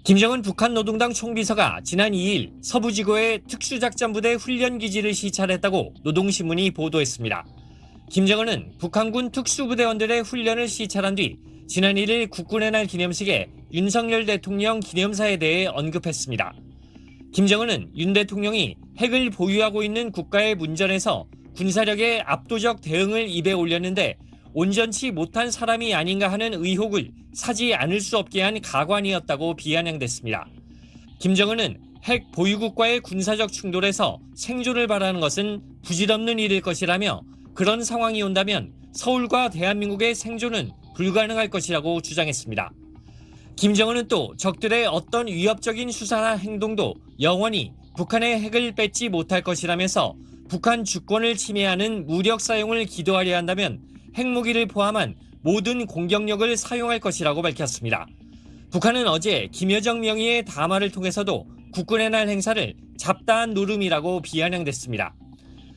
김정은 북한 노동당 총비서가 지난 2일 서부지구의 특수작전부대 훈련기지를 시찰했다고 노동신문이 보도했습니다. 김정은은 북한군 특수부대원들의 훈련을 시찰한 뒤 지난 1일 국군의 날 기념식에 윤석열 대통령 기념사에 대해 언급했습니다. 김정은은 윤 대통령이 핵을 보유하고 있는 국가의 문전에서 군사력의 압도적 대응을 입에 올렸는데 온전치 못한 사람이 아닌가 하는 의혹을 사지 않을 수 없게 한 가관이었다고 비아냥댔습니다. 김정은은 핵 보유국과의 군사적 충돌에서 생존을 바라는 것은 부질없는 일일 것이라며 그런 상황이 온다면 서울과 대한민국의 생존은 불가능할 것이라고 주장했습니다. 김정은은 또 적들의 어떤 위협적인 수사나 행동도 영원히 북한의 핵을 뺏지 못할 것이라면서 북한 주권을 침해하는 무력 사용을 기도하려 한다면 핵무기를 포함한 모든 공격력을 사용할 것이라고 밝혔습니다. 북한은 어제 김여정 명의의 담화를 통해서도 국군의 날 행사를 잡다한 노름이라고 비아냥댔습니다.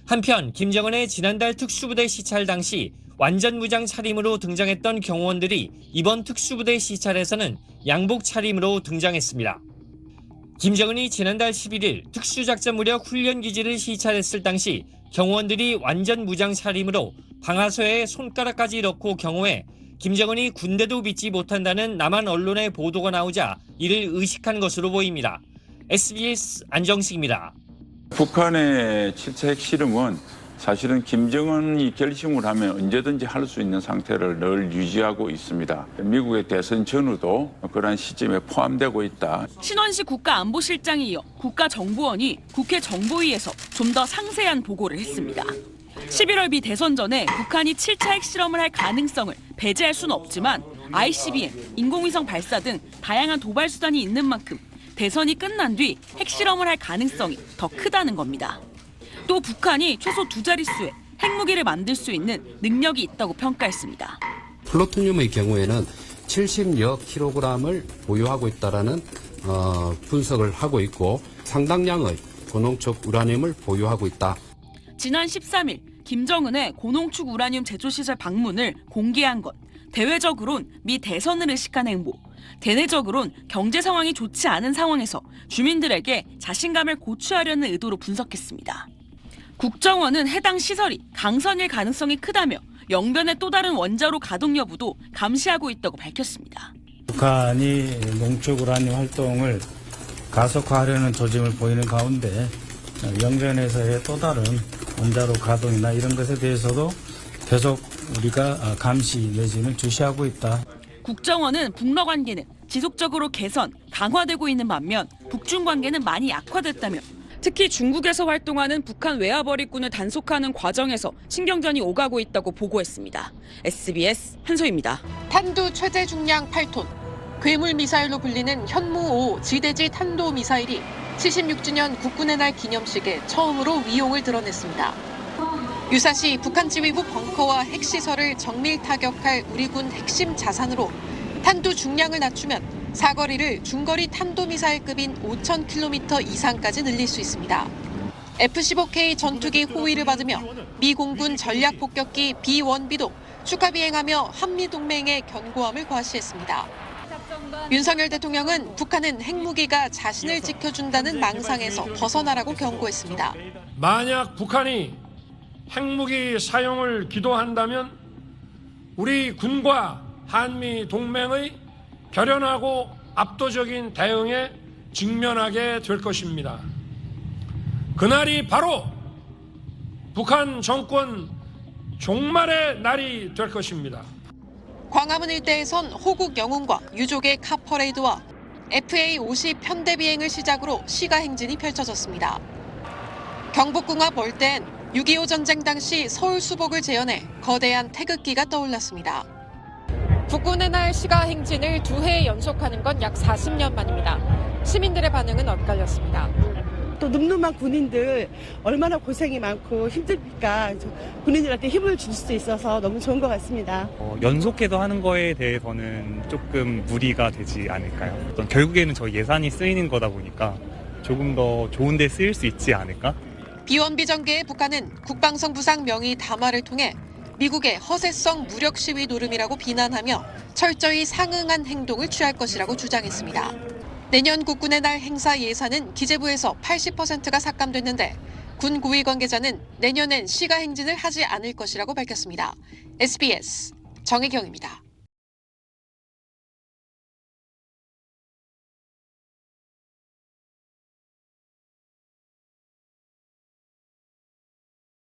한편 김정은의 지난달 특수부대 시찰 당시 완전 무장 차림으로 등장했던 경호원들이 이번 특수부대 시찰에서는 양복 차림으로 등장했습니다. 김정은이 지난달 11일 특수작전무력 훈련기지를 시찰했을 당시 경호원들이 완전 무장 차림으로 방아쇠에 손가락까지 넣고 경호해 김정은이 군대도 믿지 못한다는 남한 언론의 보도가 나오자 이를 의식한 것으로 보입니다. SBS 안정식입니다. 북한의 7차 핵실험은 사실은 김정은이 결심을 하면 언제든지 할 수 있는 상태를 늘 유지하고 있습니다. 미국의 대선 전후도 그러한 시점에 포함되고 있다. 신원식 국가안보실장에 이어 국가정보원이 국회 정보위에서 좀 더 상세한 보고를 했습니다. 11월 미 대선 전에 북한이 7차 핵실험을 할 가능성을 배제할 수는 없지만 ICBM, 인공위성 발사 등 다양한 도발 수단이 있는 만큼 대선이 끝난 뒤 핵실험을 할 가능성이 더 크다는 겁니다. 또 북한이 최소 2자릿수의 핵무기를 만들 수 있는 능력이 있다고 평가했습니다. 플루토늄의 경우에는 70여 킬로그램을 보유하고 있다는 분석을 하고 있고 상당량의 고농축 우라늄을 보유하고 있다. 지난 13일 김정은의 고농축 우라늄 제조시설 방문을 공개한 것, 대외적으론 미 대선을 의식한 행보, 대내적으론 경제 상황이 좋지 않은 상황에서 주민들에게 자신감을 고취하려는 의도로 분석했습니다. 국정원은 해당 시설이 강선일 가능성이 크다며 영변의 또 다른 원자로 가동 여부도 감시하고 있다고 밝혔습니다. 북한이 농축 우라늄 활동을 가속화하려는 조짐을 보이는 가운데 영변에서의 또 다른 원자로 가동이나 이런 것에 대해서도 계속 우리가 감시 내지는 주시하고 있다. 국정원은 북러 관계는 지속적으로 개선, 강화되고 있는 반면 북중 관계는 많이 약화됐다며 특히 중국에서 활동하는 북한 외화벌이꾼을 단속하는 과정에서 신경전이 오가고 있다고 보고했습니다. SBS 한소희입니다. 탄두 최대 중량 8톤, 괴물 미사일로 불리는 현무5 지대지 탄도 미사일이 76주년 국군의 날 기념식에 처음으로 위용을 드러냈습니다. 유사시 북한 지휘부 벙커와 핵시설을 정밀 타격할 우리 군 핵심 자산으로 탄두 중량을 낮추면 사거리를 중거리 탄도미사일급인 5,000km 이상까지 늘릴 수 있습니다. F-15K 전투기 호위를 받으며 미 공군 전략폭격기 B-1B도 축하 비행하며 한미동맹의 견고함을 과시했습니다. 윤석열 대통령은 북한은 핵무기가 자신을 지켜준다는 망상에서 벗어나라고 경고했습니다. 만약 북한이 핵무기 사용을 기도한다면 우리 군과 한미 동맹의 결연하고 압도적인 대응에 직면하게 될 것입니다. 그날이 바로 북한 정권 종말의 날이 될 것입니다. 광화문 일대에선 호국 영웅과 유족의 카퍼레이드와 FA-50 편대 비행을 시작으로 시가 행진이 펼쳐졌습니다. 경복궁 앞 월대엔 6.25 전쟁 당시 서울 수복을 재현해 거대한 태극기가 떠올랐습니다. 국군의 날 시가 행진을 2회 연속하는 건 약 40년 만입니다. 시민들의 반응은 엇갈렸습니다. 또 늠름한 군인들 얼마나 고생이 많고 힘듭니까? 군인들한테 힘을 줄 수 있어서 너무 좋은 것 같습니다. 연속해서 하는 거에 대해서는 조금 무리가 되지 않을까요? 결국에는 저희 예산이 쓰이는 거다 보니까 조금 더 좋은 데 쓰일 수 있지 않을까? 비원비 전개의 북한은 국방성 부상 명의 담화를 통해 미국의 허세성 무력 시위 노름이라고 비난하며 철저히 상응한 행동을 취할 것이라고 주장했습니다. 내년 국군의 날 행사 예산은 기재부에서 80%가 삭감됐는데 군 고위 관계자는 내년엔 시가 행진을 하지 않을 것이라고 밝혔습니다. SBS 정혜경입니다.